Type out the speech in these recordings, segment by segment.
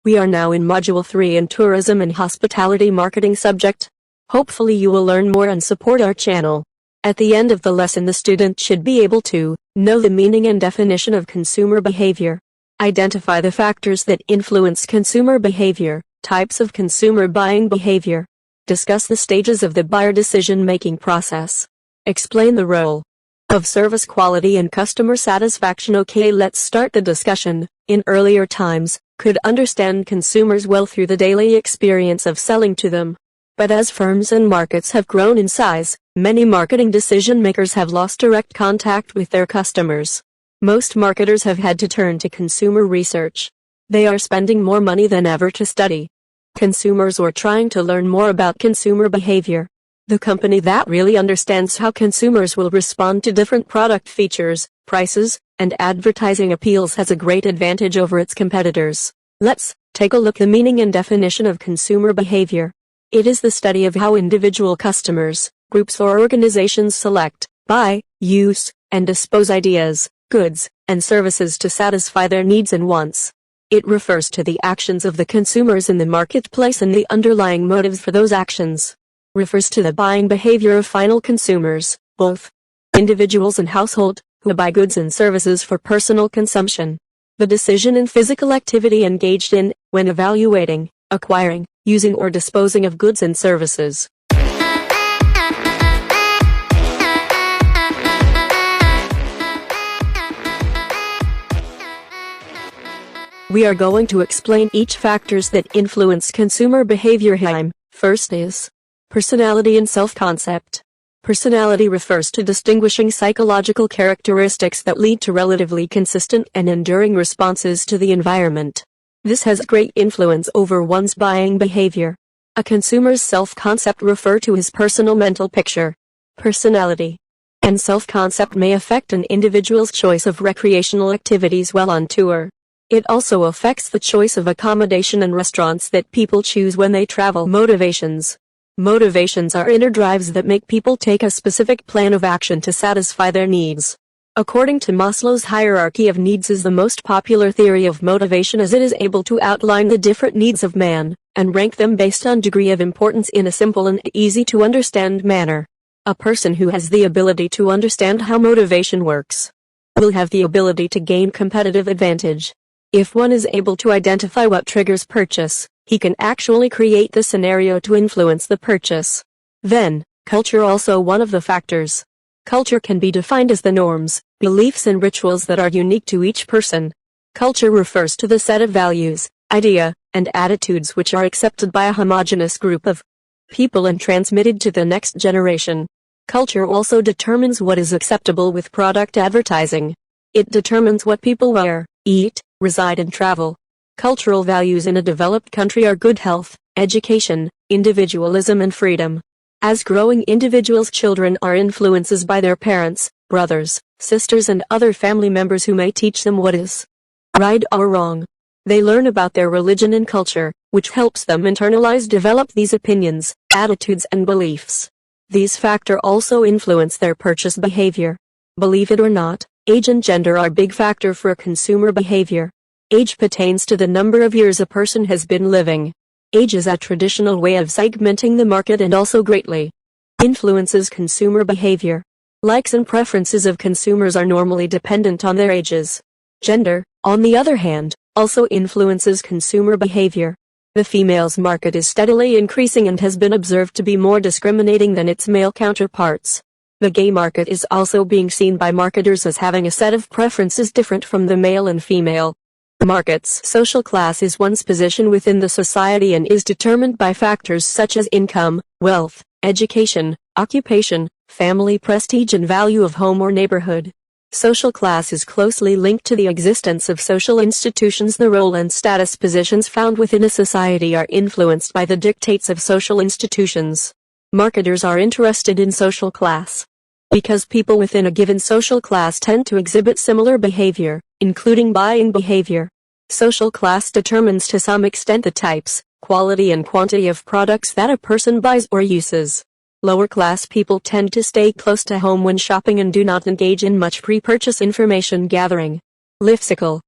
We are now in Module 3 in Tourism and Hospitality Marketing subject. Hopefully you will learn more and support our channel. At the end of the lesson the student should be able to know the meaning and definition of consumer behavior. Identify the factors that influence consumer behavior, types of consumer buying behavior. Discuss the stages of the buyer decision-making process. Explain the role of service quality and customer satisfaction. Okay, let's start the discussion. In earlier times, could understand consumers well through the daily experience of selling to them. But as firms and markets have grown in size, many marketing decision makers have lost direct contact with their customers. Most marketers have had to turn to consumer research. They are spending more money than ever to study consumers or trying to learn more about consumer behavior. The company that really understands how consumers will respond to different product features, prices, and advertising appeals has a great advantage over its competitors. Let's take a look at the meaning and definition of consumer behavior. It is the study of how individual customers, groups or organizations select, buy, use, and dispose ideas, goods, and services to satisfy their needs and wants. It refers to the actions of the consumers in the marketplace and the underlying motives for those actions. Refers to the buying behavior of final consumers, both individuals and household, who buy goods and services for personal consumption. The decision and physical activity engaged in, when evaluating, acquiring, using or disposing of goods and services. We are going to explain each factors that influence consumer behavior. First is personality and self-concept. Personality refers to distinguishing psychological characteristics that lead to relatively consistent and enduring responses to the environment. This has great influence over one's buying behavior. A consumer's self-concept refer to his personal mental picture. Personality and self-concept may affect an individual's choice of recreational activities while on tour. It also affects the choice of accommodation and restaurants that people choose when they travel. Motivations. Motivations are inner drives that make people take a specific plan of action to satisfy their needs. According to Maslow's hierarchy of needs is the most popular theory of motivation, as it is able to outline the different needs of man, and rank them based on degree of importance in a simple and easy to understand manner. A person who has the ability to understand how motivation works will have the ability to gain competitive advantage. If one is able to identify what triggers purchase, he can actually create the scenario to influence the purchase. Then, culture also one of the factors. Culture can be defined as the norms, beliefs and rituals that are unique to each person. Culture refers to the set of values, idea, and attitudes which are accepted by a homogeneous group of people and transmitted to the next generation. Culture also determines what is acceptable with product advertising. It determines what people wear, eat, reside and travel. Cultural values in a developed country are good health, education, individualism and freedom. As growing individuals, children are influences by their parents, brothers, sisters and other family members who may teach them what is right or wrong. They learn about their religion and culture, which helps them develop these opinions, attitudes and beliefs. These factors also influence their purchase behavior. Believe it or not, age and gender are big factor for consumer behavior. Age pertains to the number of years a person has been living. Age is a traditional way of segmenting the market and also greatly influences consumer behavior. Likes and preferences of consumers are normally dependent on their ages. Gender, on the other hand, also influences consumer behavior. The female's market is steadily increasing and has been observed to be more discriminating than its male counterparts. The gay market is also being seen by marketers as having a set of preferences different from the male and female markets. Social class is one's position within the society and is determined by factors such as income, wealth, education, occupation, family prestige and value of home or neighborhood. Social class is closely linked to the existence of social institutions. The role and status positions found within a society are influenced by the dictates of social institutions. Marketers are interested in social class because people within a given social class tend to exhibit similar behavior, including buying behavior. Social class determines to some extent the types, quality and quantity of products that a person buys or uses. Lower class people tend to stay close to home when shopping and do not engage in much pre-purchase information gathering. Life cycle.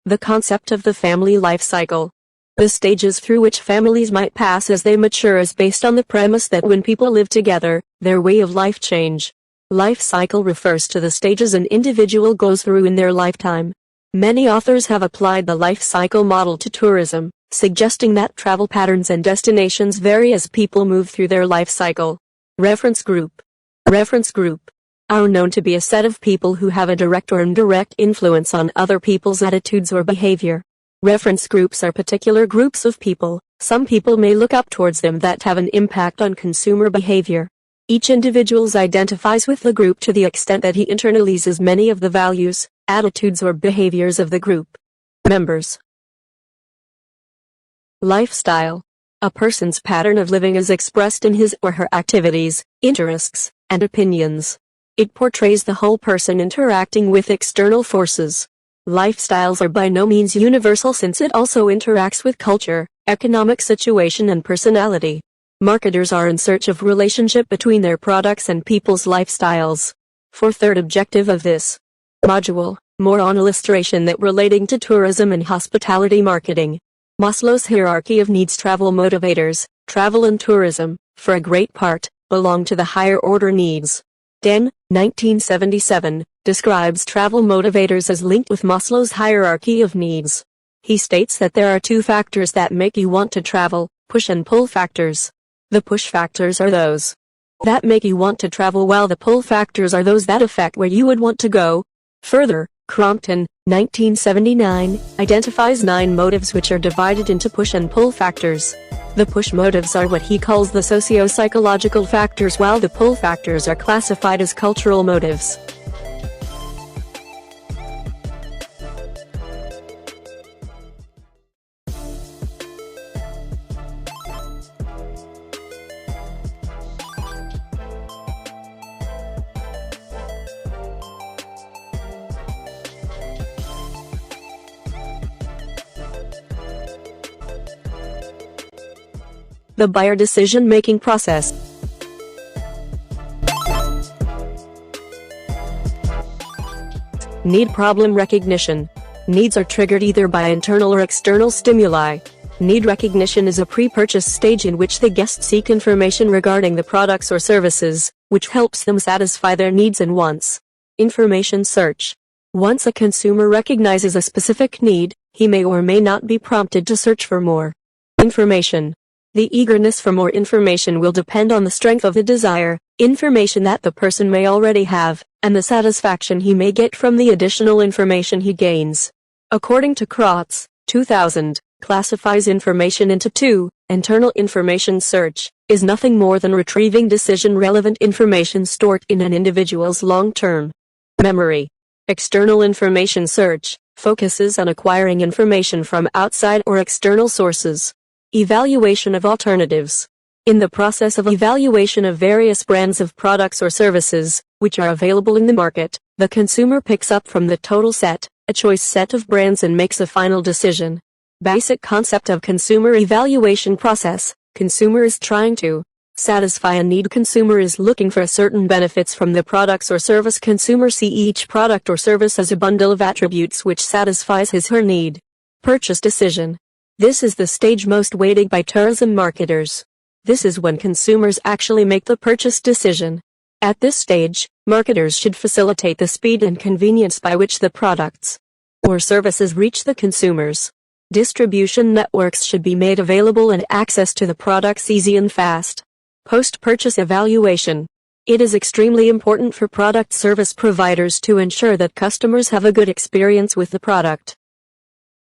The concept of the family life cycle. The stages through which families might pass as they mature is based on the premise that when people live together, their way of life change. Life cycle refers to the stages an individual goes through in their lifetime. Many authors have applied the life cycle model to tourism, suggesting that travel patterns and destinations vary as people move through their life cycle. Reference group. Reference group are known to be a set of people who have a direct or indirect influence on other people's attitudes or behavior. Reference groups are particular groups of people. Some people may look up towards them that have an impact on consumer behavior. Each individual identifies with the group to the extent that he internalizes many of the values, attitudes or behaviors of the group members. Lifestyle. A person's pattern of living is expressed in his or her activities, interests, and opinions. It portrays the whole person interacting with external forces. Lifestyles are by no means universal since it also interacts with culture, economic situation and personality. Marketers are in search of relationship between their products and people's lifestyles. For third objective of this module, more on illustration that relating to tourism and hospitality marketing. Maslow's hierarchy of needs travel motivators, travel and tourism, for a great part, belong to the higher order needs. Den, 1977, describes travel motivators as linked with Maslow's hierarchy of needs. He states that there are two factors that make you want to travel, push and pull factors. The push factors are those that make you want to travel while the pull factors are those that affect where you would want to go. Further, Crompton, 1979, identifies 9 motives which are divided into push and pull factors. The push motives are what he calls the socio-psychological factors while the pull factors are classified as cultural motives. The buyer decision-making process. Need problem recognition. Needs are triggered either by internal or external stimuli. Need recognition is a pre-purchase stage in which the guests seek information regarding the products or services, which helps them satisfy their needs and wants. Information search. Once a consumer recognizes a specific need, he may or may not be prompted to search for more information. The eagerness for more information will depend on the strength of the desire, information that the person may already have, and the satisfaction he may get from the additional information he gains. According to Krotz, 2000, classifies information into 2. Internal information search is nothing more than retrieving decision-relevant information stored in an individual's long-term memory. External information search focuses on acquiring information from outside or external sources. Evaluation of alternatives. In the process of evaluation of various brands of products or services, which are available in the market, the consumer picks up from the total set, a choice set of brands and makes a final decision. Basic concept of consumer evaluation process. Consumer is trying to satisfy a need. Consumer is looking for certain benefits from the products or service. Consumer see each product or service as a bundle of attributes which satisfies his/her need. Purchase decision. This is the stage most weighted by tourism marketers. This is when consumers actually make the purchase decision. At this stage, marketers should facilitate the speed and convenience by which the products or services reach the consumers. Distribution networks should be made available and access to the products easy and fast. Post-purchase evaluation. It is extremely important for product service providers to ensure that customers have a good experience with the product.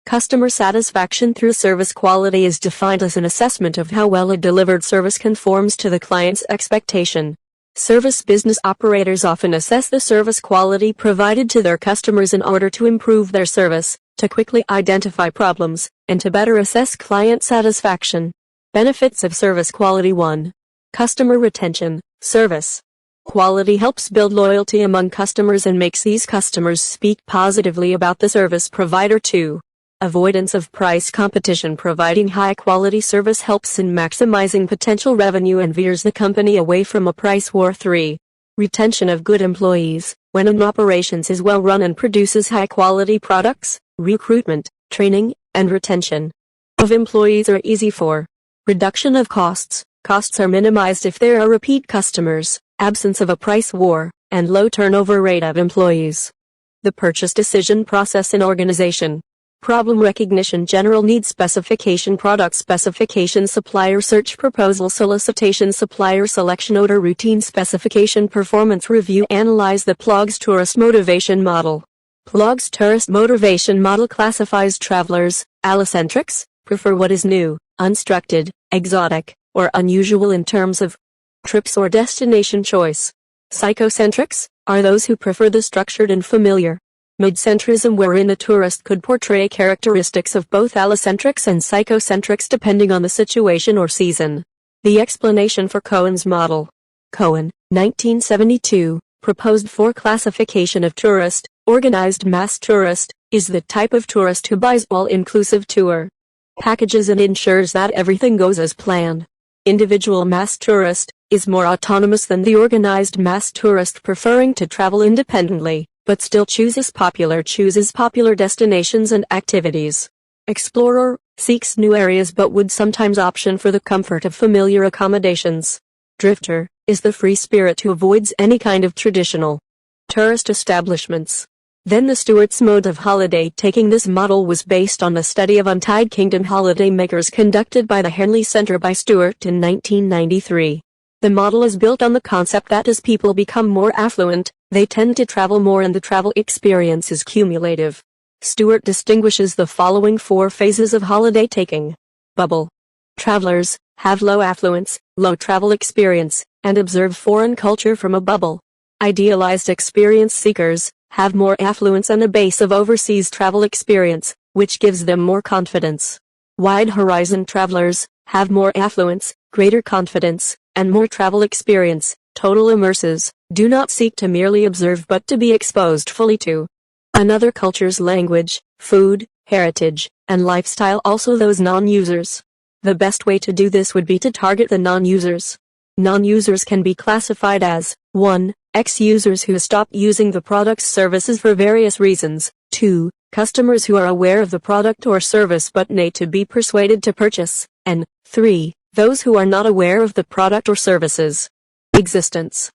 Customer satisfaction through service quality is defined as an assessment of how well a delivered service conforms to the client's expectation. Service business operators often assess the service quality provided to their customers in order to improve their service, to quickly identify problems, and to better assess client satisfaction. Benefits of service quality. 1. Customer retention. Service quality helps build loyalty among customers and makes these customers speak positively about the service provider. 2. Avoidance of price competition. Providing high-quality service helps in maximizing potential revenue and veers the company away from a price war. 3. Retention of good employees. When an operations is well run and produces high-quality products, Recruitment, training, and retention of employees are easy for. Reduction of costs. Costs are minimized if there are repeat customers, absence of a price war, and low turnover rate of employees. The purchase decision process in organization. Problem recognition, general need specification, product specification, supplier search, proposal solicitation, supplier selection, order routine specification, performance review. Analyze the PLOG's tourist motivation model. PLOG's tourist motivation model classifies travelers. Allocentrics prefer what is new, unstructured, exotic, or unusual in terms of trips or destination choice. Psychocentrics are those who prefer the structured and familiar. Midcentrism, wherein a tourist could portray characteristics of both allocentrics and psychocentrics depending on the situation or season. The explanation for Cohen's model. Cohen, 1972, proposed for classification of tourist. Organized mass tourist is the type of tourist who buys all-inclusive tour packages and ensures that everything goes as planned. Individual mass tourist is more autonomous than the organized mass tourist, preferring to travel independently, but still chooses popular destinations and activities. Explorer seeks new areas but would sometimes option for the comfort of familiar accommodations. Drifter is the free spirit who avoids any kind of traditional tourist establishments. Then the Stewart's mode of holiday taking. This model was based on a study of United Kingdom holiday makers conducted by the Henley Center by Stewart in 1993. The model is built on the concept that as people become more affluent, they tend to travel more and the travel experience is cumulative. Stewart distinguishes the following 4 phases of holiday taking. Bubble. Travelers have low affluence, low travel experience, and observe foreign culture from a bubble. Idealized experience seekers have more affluence and a base of overseas travel experience, which gives them more confidence. Wide horizon travelers have more affluence, greater confidence, and more travel experience. Total immersers do not seek to merely observe but to be exposed fully to another culture's language, food, heritage, and lifestyle. Also those non-users. The best way to do this would be to target the non-users. Non-users can be classified as 1. Ex-users who stop using the product's services for various reasons. 2. Customers who are aware of the product or service but need to be persuaded to purchase. And 3. Those who are not aware of the product or services existence.